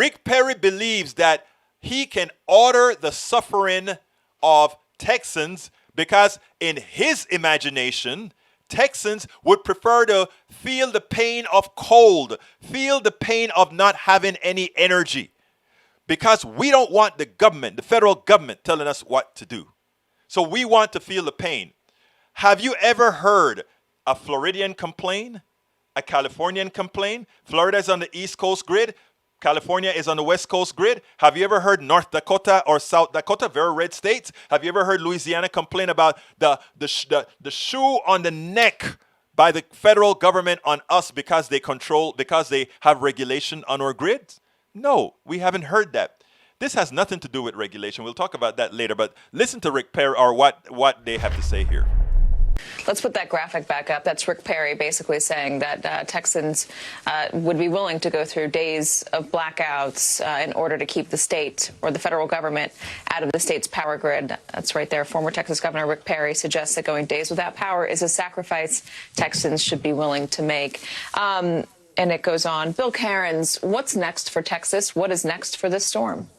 Rick Perry believes that he can order the suffering of Texans because in his imagination, Texans would prefer to feel the pain of cold, feel the pain of not having any energy, because we don't want the government, the federal government, telling us what to do. So we want to feel the pain. Have you ever heard a Floridian complain? A Californian complain? Florida is on the East Coast grid. California is on the West Coast grid. Have you ever heard North Dakota or South Dakota, very red states? Have you ever heard Louisiana complain about the shoe on the neck by the federal government on us because they have regulation on our grids? No, we haven't heard that. This has nothing to do with regulation. We'll talk about that later, but listen to Rick Perry or what they have to say here. Let's put that graphic back up. That's Rick Perry basically saying that Texans would be willing to go through days of blackouts in order to keep the state or the federal government out of the state's power grid. That's right there. Former Texas Governor Rick Perry suggests that going days without power is a sacrifice Texans should be willing to make. And it goes on. Bill Cairns, what's next for Texas? What is next for this storm?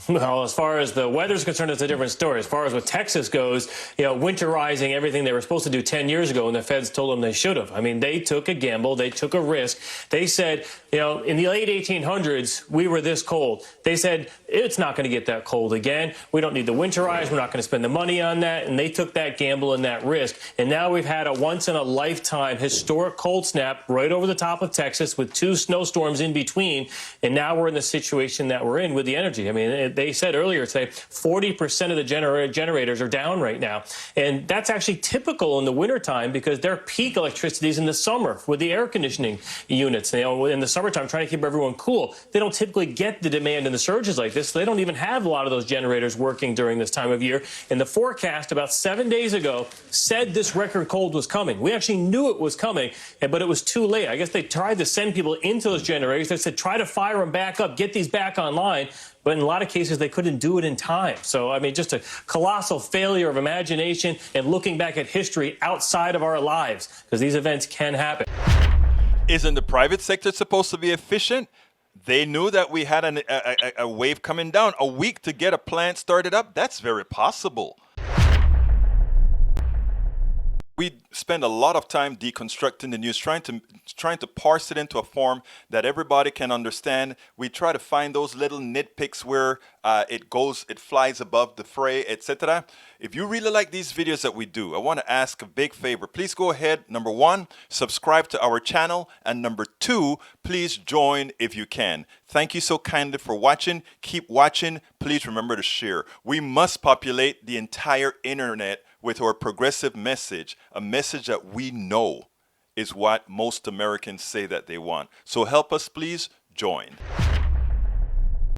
Well, as far as the weather's concerned, it's a different story. As far as what Texas goes, winterizing everything they were supposed to do 10 years ago, and the feds told them they should have. I mean, they took a gamble. They took a risk. They said, in the late 1800s, we were this cold. They said, it's not going to get that cold again. We don't need to winterize. We're not going to spend the money on that. And they took that gamble and that risk. And now we've had a once-in-a-lifetime historic cold snap right over the top of Texas with 2 snowstorms in between. And now we're in the situation that we're in with the energy. I mean, they said earlier today 40% of the generators are down right now. And that's actually typical in the wintertime because their peak electricity is in the summer with the air conditioning units. In the summertime, trying to keep everyone cool. They don't typically get the demand and the surges like this. So they don't even have a lot of those generators working during this time of year. And the forecast about 7 days ago said this record cold was coming. We actually knew it was coming, but it was too late. I guess they tried to send people into those generators. They said, try to fire them back up, get these back online. But in a lot of cases, they couldn't do it in time. So, I mean, just a colossal failure of imagination and looking back at history outside of our lives, because these events can happen. Isn't the private sector supposed to be efficient? They knew that we had a wave coming down. A week to get a plant started up? That's very possible. We spend a lot of time deconstructing the news, trying to parse it into a form that everybody can understand. We try to find those little nitpicks where it flies above the fray, etc. If you really like these videos that we do, I want to ask a big favor. Please go ahead, number 1, subscribe to our channel, and number 2, please join if you can. Thank you so kindly for watching. Keep watching. Please remember to share. We must populate the entire internet with our progressive message, a message that we know is what most Americans say that they want. So help us, please join.